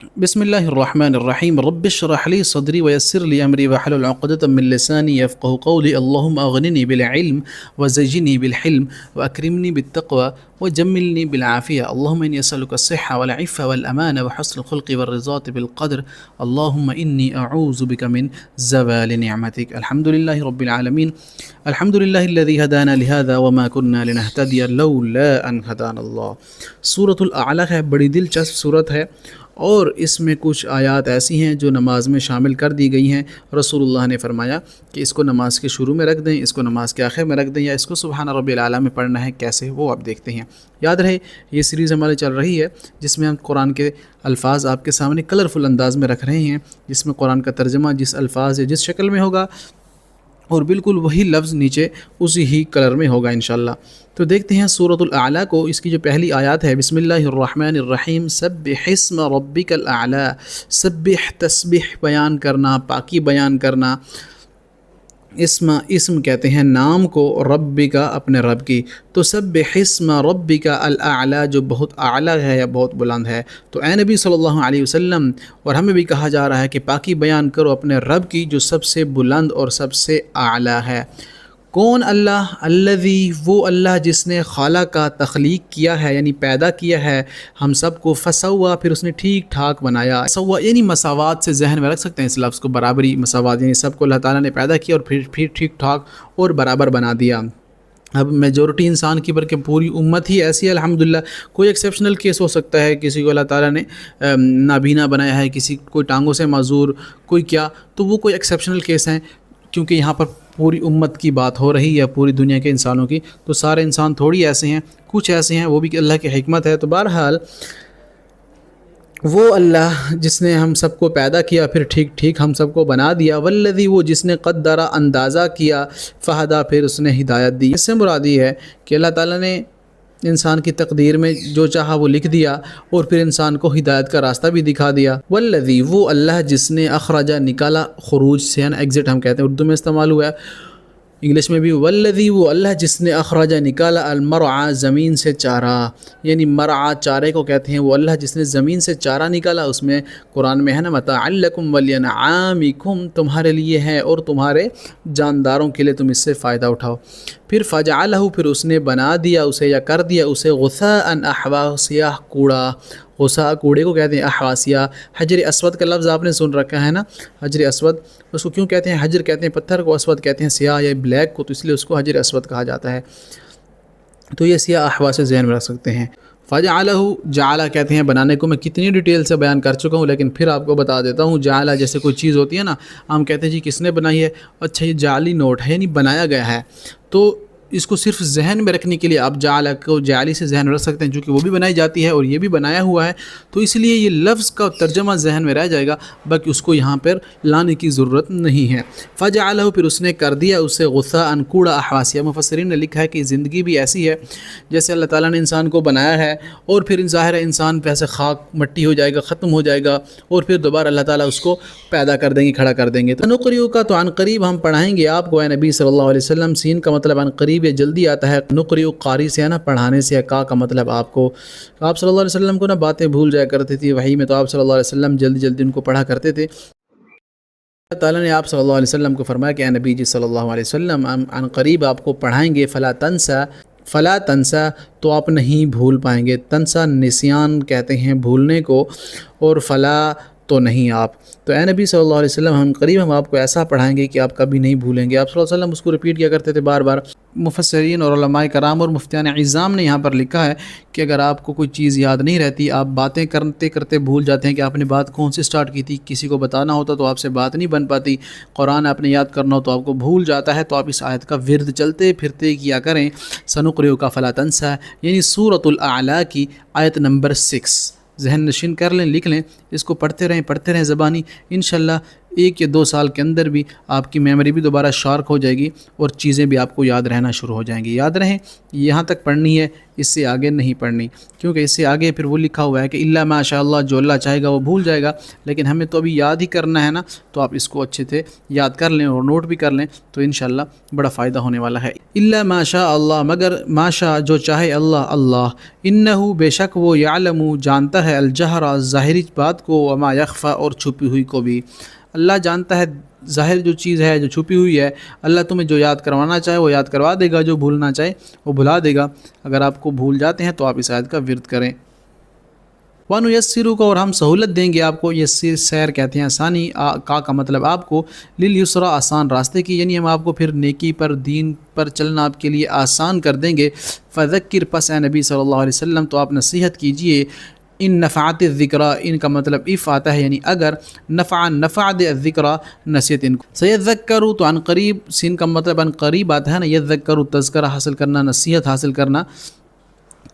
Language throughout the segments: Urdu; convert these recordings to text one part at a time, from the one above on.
بسم اللہ الرحمن الرحیم رب اشرح لی صدری ویسر لی امری واحلل عقدۃ من لسانی یفقهوا قولی اللهم اغننی بالعلم وزجنی بالحلم واکرمنی بالتقوى وجملنی بالعافیہ اللهم انی اسألک الصحة والعفة والامان وحسن الخلق والرضاۃ بالقدر اللهم انی اعوذ بک من زوال نعمتک الحمد للہ رب العالمین الحمد للہ الذی هدانا لهذا وما كنا لنهتدی لولا ان هدانا اللہ۔ سورۃ الاعلیٰ ہے، بڑی دلچسپ صورت ہے اور اس میں کچھ آیات ایسی ہیں جو نماز میں شامل کر دی گئی ہیں۔ رسول اللہ نے فرمایا کہ اس کو نماز کے شروع میں رکھ دیں، اس کو نماز کے آخر میں رکھ دیں، یا اس کو سبحان ربی الاعلیٰ میں پڑھنا ہے، کیسے وہ آپ دیکھتے ہیں۔ یاد رہے یہ سیریز ہمارے چل رہی ہے جس میں ہم قرآن کے الفاظ آپ کے سامنے کلرفل انداز میں رکھ رہے ہیں، جس میں قرآن کا ترجمہ جس الفاظ یا جس شکل میں ہوگا اور بالکل وہی لفظ نیچے اسی ہی کلر میں ہوگا انشاءاللہ۔ تو دیکھتے ہیں سورۃ الاعلیٰ کو۔ اس کی جو پہلی آیات ہے، بسم اللہ الرحمن الرحیم، سبح اسم ربک الاعلیٰ، سبح تسبیح بیان کرنا، پاکی بیان کرنا۔ اسم کہتے ہیں نام کو، رب کا اپنے رب کی، تو سبح اسم ربک الاعلیٰ جو بہت اعلیٰ ہے یا بہت بلند ہے۔ تو اے نبی صلی اللہ علیہ وسلم، اور ہمیں بھی کہا جا رہا ہے کہ پاکی بیان کرو اپنے رب کی جو سب سے بلند اور سب سے اعلیٰ ہے۔ کون اللہ؟ الذی، وہ اللہ جس نے خالق کا تخلیق کیا ہے، یعنی پیدا کیا ہے ہم سب کو، فسوا، پھر اس نے ٹھیک ٹھاک بنایا۔ سوا یعنی مساوات سے ذہن میں رکھ سکتے ہیں اس لفظ کو، برابری، مساوات، یعنی سب کو اللہ تعالیٰ نے پیدا کیا اور پھر ٹھیک ٹھاک اور برابر بنا دیا۔ اب میجورٹی انسان کی بلکہ پوری امت ہی ایسی ہے الحمدللہ۔ کوئی ایکسیپشنل کیس ہو سکتا ہے، کسی کو اللہ تعالیٰ نے نابینا بنایا ہے، کسی کوئی ٹانگوں سے معذور، کوئی کیا، تو وہ کوئی ایکسیپشنل کیس ہیں، کیونکہ یہاں پر پوری امت کی بات ہو رہی ہے، پوری دنیا کے انسانوں کی، تو سارے انسان تھوڑی ایسے ہیں، کچھ ایسے ہیں، وہ بھی اللہ کی حکمت ہے۔ تو بہرحال وہ اللہ جس نے ہم سب کو پیدا کیا، پھر ٹھیک ہم سب کو بنا دیا، والذی، وہ جس نے قدر، اندازہ کیا، فہدا، پھر اس نے ہدایت دی۔ اس سے مراد یہ ہے کہ اللہ تعالیٰ نے انسان کی تقدیر میں جو چاہا وہ لکھ دیا اور پھر انسان کو ہدایت کا راستہ بھی دکھا دیا۔ والذی، وہ اللہ جس نے اخرجا، نکالا، خروج سے ایگزٹ ہم کہتے ہیں، اردو میں استعمال ہوا ہے، انگلش میں بھی۔ والذی، وہ اللہ جس نے اخرجا، نکالا، المرعى، زمین سے چارہ، یعنی مرعى چارے کو کہتے ہیں، وہ اللہ جس نے زمین سے چارہ نکالا۔ اس میں قرآن میں ہے نا، متاعا لکم ولانعامکم، تمہارے لیے ہے اور تمہارے جانداروں کے لیے، تم اس سے فائدہ اٹھاؤ۔ پھر فجعلہ، پھر اس نے بنا دیا اسے یا کر دیا اسے، غثاء احوا، سیاہ کوڑا، غثاء کوڑے کو کہتے ہیں، احوا سیاہ۔ حجر اسود کا لفظ آپ نے سن رکھا ہے نا، حجر اسود، اس کو کیوں کہتے ہیں؟ حجر کہتے ہیں پتھر کو، اسود کہتے ہیں سیاہ یا بلیک کو، تو اس لیے اس کو حجر اسود کہا جاتا ہے۔ تو یہ سیاہ احوا سے ذہن میں رکھ سکتے ہیں۔ فجعلہ، جعلہ کہتے ہیں بنانے کو، میں کتنی ڈیٹیل سے بیان کر چکا ہوں لیکن پھر آپ کو بتا دیتا ہوں۔ جعلہ جیسے کوئی چیز ہوتی ہے نا، ہم کہتے ہیں جی کس نے بنائی ہے، اچھا یہ جعلی نوٹ ہے، یعنی بنایا گیا ہے، تو اس کو صرف ذہن میں رکھنے کے لیے آپ جعلہ کو جعلی سے ذہن میں رکھ سکتے ہیں، چونکہ وہ بھی بنائی جاتی ہے اور یہ بھی بنایا ہوا ہے، تو اس لیے یہ لفظ کا ترجمہ ذہن میں رہ جائے گا، باقی اس کو یہاں پر لانے کی ضرورت نہیں ہے۔ فجعلہ، پھر اس نے کر دیا اسے، غثاء، کوڑا، احواسیہ۔ مفسرین نے لکھا ہے کہ زندگی بھی ایسی ہے جیسے اللہ تعالیٰ نے انسان کو بنایا ہے اور پھر ظاہر ہے انسان پیسے خاک مٹی ہو جائے گا، ختم ہو جائے گا، اور پھر دوبارہ اللہ تعالیٰ اس کو پیدا کر دیں گے، کھڑا کر دیں گے۔ تو نقریو کا، تو عن قریب ہم پڑھائیں گے آپ کو، اے نبی صلی اللہ علیہ وسلم۔ سین کا مطلب عن قریب یا جلدی آتا ہے، نقریو قاری سے ہے نا، پڑھانے سے، کا مطلب آپ کو، آپ صلی اللہ علیہ وسلم کو نا باتیں بھول جایا کرتی تھی وحی میں، تو آپ صلی اللہ علیہ وسلم جلدی جلدی ان کو پڑھا کرتے تھے۔ اللہ تعالیٰ نے آپ صلی اللہ علیہ وسلم کو فرمایا کہ اے نبی جی صلی اللہ علیہ وسلم، عن قریب آپ کو پڑھائیں گے، فلا تنسا، تو آپ نہیں بھول پائیں گے۔ تنسا نسیان کہتے ہیں بھولنے کو، اور فلا تو نہیں آپ۔ تو اے نبی صلی اللہ علیہ وسلم، ہم قریب ہم آپ کو ایسا پڑھائیں گے کہ آپ کبھی نہیں بھولیں گے۔ آپ صلی اللہ علیہ وسلم اس کو ریپیٹ کیا کرتے تھے بار بار۔ مفسرین اور علماء کرام اور مفتیان عظام نے یہاں پر لکھا ہے کہ اگر آپ کو کوئی چیز یاد نہیں رہتی، آپ باتیں کرتے کرتے بھول جاتے ہیں کہ آپ نے بات کون سے سٹارٹ کی تھی، کسی کو بتانا ہوتا تو آپ سے بات نہیں بن پاتی، قرآن آپ نے یاد کرنا ہو تو آپ کو بھول جاتا ہے، تو آپ اس آیت کا ورد چلتے پھرتے کیا کریں۔ سنقرئک فلا تنسى، یعنی سورۃ الاعلیٰ کی آیت نمبر 6 ذہن نشین کر لیں، لکھ لیں، اس کو پڑھتے رہیں زبانی، انشاءاللہ 1 یا 2 سال کے اندر بھی آپ کی میموری بھی دوبارہ شارک ہو جائے گی اور چیزیں بھی آپ کو یاد رہنا شروع ہو جائیں گی۔ یاد رہیں یہاں تک پڑھنی ہے، اس سے آگے نہیں پڑھنی، کیونکہ اس سے آگے پھر وہ لکھا ہوا ہے کہ الا ماشاء اللہ، جو اللہ چاہے گا وہ بھول جائے گا، لیکن ہمیں تو ابھی یاد ہی کرنا ہے نا، تو آپ اس کو اچھے سے یاد کر لیں اور نوٹ بھی کر لیں، تو انشاءاللہ بڑا فائدہ ہونے والا ہے۔ الا ماشاء اللہ، مگر ماشاء جو چاہے اللہ، اللہ انہو بے شک وہ یعلم جانتا ہے الجہر ظاہری بات کو، وما یخفی اور چھپی ہوئی کو بھی۔ اللہ جانتا ہے ظاہر جو چیز ہے، جو چھپی ہوئی ہے۔ اللہ تمہیں جو یاد کروانا چاہے وہ یاد کروا دے گا، جو بھولنا چاہے وہ بھلا دے گا۔ اگر آپ کو بھول جاتے ہیں تو آپ اس آیت کا ورد کریں۔ وَنُيَسِّرُكَ کو اور ہم سہولت دیں گے آپ کو، یسیر سیر کہتے ہیں آسانی، کا مطلب آپ کو، لِلْيُسْرَى آسان راستے کی، یعنی ہم آپ کو پھر نیکی پر، دین پر چلنا آپ کے لیے آسان کر دیں گے۔ فَذَكِّرْ پس اے نبی صلی اللہ علیہ وسلم تو آپ نصیحت کیجئے۔ ان نفعت الذکرہ، ان کا مطلب اف آتا ہے، یعنی اگر نفع دے الذکرہ نصیحت ان کو۔ سیذکر تو عن قریب، سین کا مطلب عن قریب آتا ہے نا، یذکر تذکرہ حاصل کرنا، نصیحت حاصل کرنا،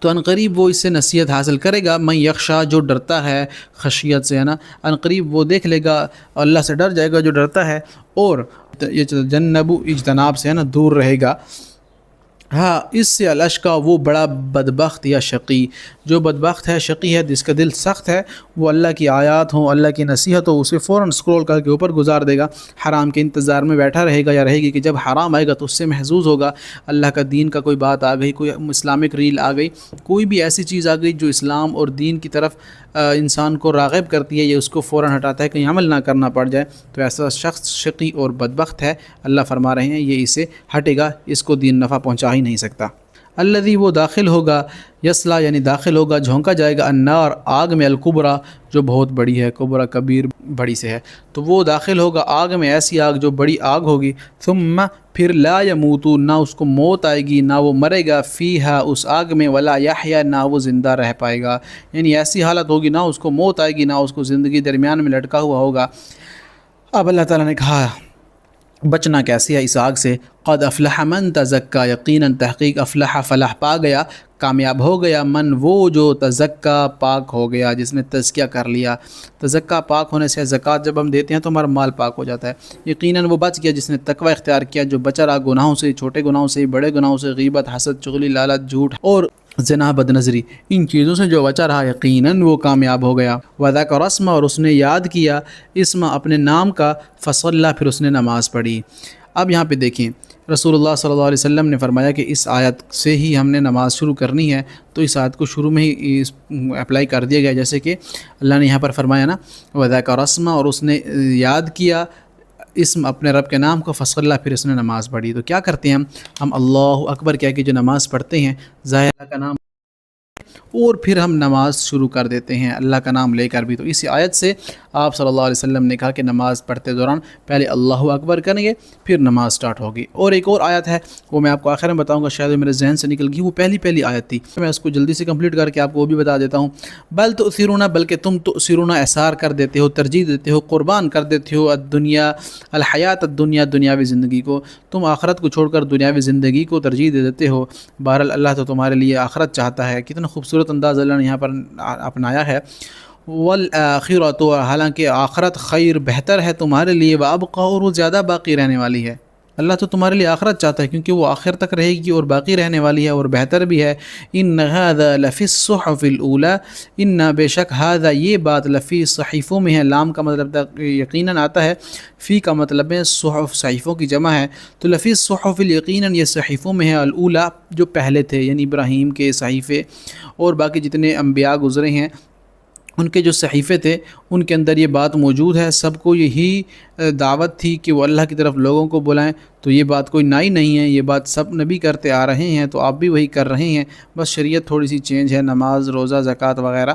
تو عن قریب وہ اس سے نصیحت حاصل کرے گا۔ من یخشا جو ڈرتا ہے خشیت سے ہے نا، عن قریب وہ دیکھ لے گا، اللہ سے ڈر جائے گا جو ڈرتا ہے، اور یہ جنب اجتناب سے ہے نا دور رہے گا۔ ہاں اس سے الاشقا وہ بڑا بدبخت یا شقی، جو بدبخت ہے شقی ہے جس کا دل سخت ہے، وہ اللہ کی آیات ہوں، اللہ کی نصیحت ہو، اسے فوراً اسکرول کر کے اوپر گزار دے گا، حرام کے انتظار میں بیٹھا رہے گا یا رہے گی کہ جب حرام آئے گا تو اس سے محظوظ ہوگا۔ اللہ کا دین کا کوئی بات آ گئی، کوئی اسلامک ریل آ گئی، کوئی بھی ایسی چیز آ گئی جو اسلام اور دین کی طرف انسان کو راغب کرتی ہے، یہ اس کو فوراً ہٹاتا ہے، کہیں عمل نہ کرنا پڑ جائے، تو ایسا شخص شقی اور بدبخت ہے۔ اللہ فرما رہے ہیں یہ اسے ہٹے گا، اس کو دین نفع پہنچا ہی نہیں سکتا۔ الذی وہ داخل ہوگا، یصلا یعنی داخل ہوگا، جھونکا جائے گا، النار آگ میں، الکبریٰ جو بہت بڑی ہے، کبریٰ کبیر بڑی سے ہے، تو وہ داخل ہوگا آگ میں، ایسی آگ جو بڑی آگ ہوگی، ثم پھر لا یموت نہ اس کو موت آئے گی، نہ وہ مرے گا، فیہا اس آگ میں، ولا یحیا نہ وہ زندہ رہ پائے گا، یعنی ایسی حالت ہوگی نہ اس کو موت آئے گی نہ اس کو زندگی درمیان میں لٹکا ہوا ہوگا۔ اب اللہ تعالیٰ نے کہا بچنا کیسے ہے اس آگ سے، قد افلح من تزکا، یقیناً تحقیق افلح فلاح پا گیا، کامیاب ہو گیا، من وہ جو تزکا پاک ہو گیا، جس نے تزکیہ کر لیا۔ تزکا پاک ہونے سے، زکوٰۃ جب ہم دیتے ہیں تو ہمارا مال پاک ہو جاتا ہے۔ یقیناً وہ بچ گیا جس نے تقوی اختیار کیا، جو بچا رہا گناہوں سے، چھوٹے گناہوں سے، بڑے گناہوں سے، غیبت، حسد، چغلی، لالچ، جھوٹ اور زنا، بد نظری، ان چیزوں سے جو بچا رہا، یقیناً وہ کامیاب ہو گیا۔ وذکر اسمہ اور اس نے یاد کیا، اسم اپنے نام کا، فصلی پھر اس نے نماز پڑھی۔ اب یہاں پہ دیکھیں رسول اللہ صلی اللہ علیہ وسلم نے فرمایا کہ اس آیت سے ہی ہم نے نماز شروع کرنی ہے، تو اس آیت کو شروع میں ہی اپلائی کر دیا گیا، جیسے کہ اللہ نے یہاں پر فرمایا نا وذکر اسمہ اور اس نے یاد کیا اسم اپنے رب کے نام کو، فصلی پھر اس نے نماز پڑھی۔ تو کیا کرتے ہیں ہم اللہ اکبر کہہ کے جو نماز پڑھتے ہیں، ظاہر اللہ کا نام اور پھر ہم نماز شروع کر دیتے ہیں اللہ کا نام لے کر بھی۔ تو اسی آیت سے آپ صلی اللہ علیہ وسلم نے کہا کہ نماز پڑھتے دوران پہلے اللہ اکبر کریں گے، پھر نماز سٹارٹ ہوگی۔ اور ایک اور آیت ہے، وہ میں آپ کو آخر میں بتاؤں گا، شاید میرے ذہن سے نکل گئی، وہ پہلی آیت تھی، میں اس کو جلدی سے کمپلیٹ کر کے آپ کو وہ بھی بتا دیتا ہوں۔ بل تؤثرون، بلکہ تم تؤثرون اثار کر دیتے ہو، ترجیح دیتے ہو، قربان کر دیتے ہو، الدنیا الحیات الدنیا دنیاوی زندگی کو، تم آخرت کو چھوڑ کر دنیاوی زندگی کو ترجیح دے دیتے ہو۔ بہرحال اللہ تو تمہارے لیے آخرت چاہتا ہے۔ کتنا خوبصورت انداز اللہ نے یہاں پر اپنایا ہے، والآخرۃ، حالانکہ آخرت خیر بہتر ہے تمہارے لیے، وابقی اور وہ زیادہ باقی رہنے والی ہے۔ اللہ تو تمہارے لیے آخرت چاہتا ہے کیونکہ وہ آخر تک رہے گی اور باقی رہنے والی ہے اور بہتر بھی ہے۔ ان ھذا لفی الصحف الاولی، ان بے شک ھذا یہ بات، لفی صحیفوں میں ہے، لام کا مطلب یقیناً آتا ہے، فی کا مطلب ہے صحف، صحیفوں کی جمع ہے، تو لفی الصحف یقیناً یہ صحیفوں میں ہے، الاولی جو پہلے تھے، یعنی ابراہیم کے صحیفے اور باقی جتنے انبیاء گزرے ہیں ان کے جو صحیفے تھے ان کے اندر یہ بات موجود ہے۔ سب کو یہی دعوت تھی کہ وہ اللہ کی طرف لوگوں کو بلائیں، تو یہ بات کوئی نئی نہیں ہے، یہ بات سب نبی کرتے آ رہے ہیں، تو آپ بھی وہی کر رہے ہیں، بس شریعت تھوڑی سی چینج ہے، نماز، روزہ، زکوٰۃ وغیرہ۔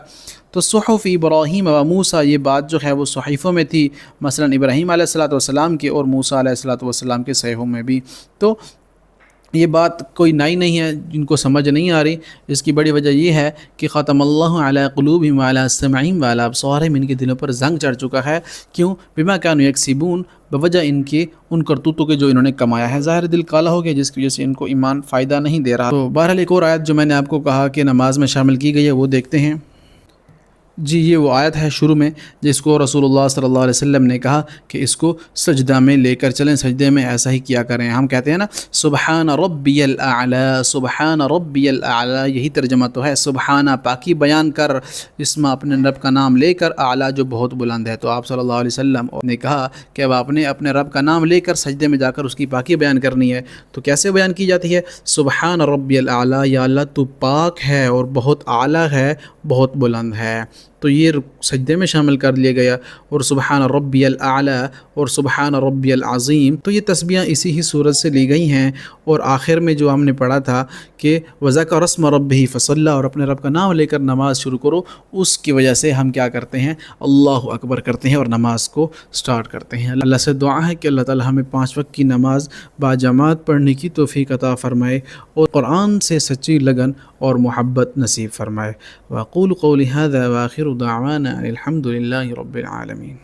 تو صحف ابراہیم و موسیٰ، یہ بات جو ہے وہ صحیفوں میں تھی، مثلا ابراہیم علیہ الصلوۃ والسلام کے اور موسیٰ علیہ الصلوۃ والسلام کے صحیفوں میں بھی۔ تو یہ بات کوئی نئی نہیں ہے، جن کو سمجھ نہیں آ رہی، اس کی بڑی وجہ یہ ہے کہ ختم اللہ علی قلوبہم وعلی سمعہم وعلی ابصارہم، ان کے دلوں پر زنگ چڑھ چکا ہے۔ کیوں؟ بما کانوا یکسبون، بوجہ ان کرتوتوں کے جو انہوں نے کمایا ہے، ظاہر دل کالا ہو گیا جس کی وجہ سے ان کو ایمان فائدہ نہیں دے رہا۔ تو بہرحال ایک اور آیت جو میں نے آپ کو کہا کہ نماز میں شامل کی گئی ہے وہ دیکھتے ہیں۔ جی یہ وہ آیت ہے شروع میں جس کو رسول اللہ صلی اللہ علیہ وسلم نے کہا کہ اس کو سجدہ میں لے کر چلیں، سجدے میں ایسا ہی کیا کریں۔ ہم کہتے ہیں نا سبحان ربی الاعلی، سبحان ربی الاعلی، یہی ترجمہ تو ہے، سبحانہ پاکی بیان کر، اسم اپنے رب کا نام لے کر، اعلیٰ جو بہت بلند ہے۔ تو آپ صلی اللہ علیہ وسلم نے کہا کہ اب آپ نے اپنے رب کا نام لے کر سجدے میں جا کر اس کی پاکی بیان کرنی ہے۔ تو کیسے بیان کی جاتی ہے؟ سبحان ربی الاعلی، یا اللہ تو پاک ہے اور بہت اعلیٰ ہے، بہت بلند ہے۔ تو یہ سجدے میں شامل کر لیا گیا۔ اور سبحان ربی الاعلی اور سبحان ربی العظیم، تو یہ تسبیحاں اسی ہی صورت سے لی گئی ہیں۔ اور آخر میں جو ہم نے پڑھا تھا کہ وذکر اسم ربہ فصلی، اور اپنے رب کا نام لے کر نماز شروع کرو، اس کی وجہ سے ہم کیا کرتے ہیں؟ اللہ اکبر کرتے ہیں اور نماز کو سٹارٹ کرتے ہیں۔ اللہ سے دعا ہے کہ اللہ تعالی ہمیں 5 وقت کی نماز باجماعت پڑھنے کی توفیق عطا فرمائے اور قرآن سے سچی لگن اور محبت نصیب فرمائے۔ واقول قولی ھذا واخر دعوانا الحمد للہ رب العالمین۔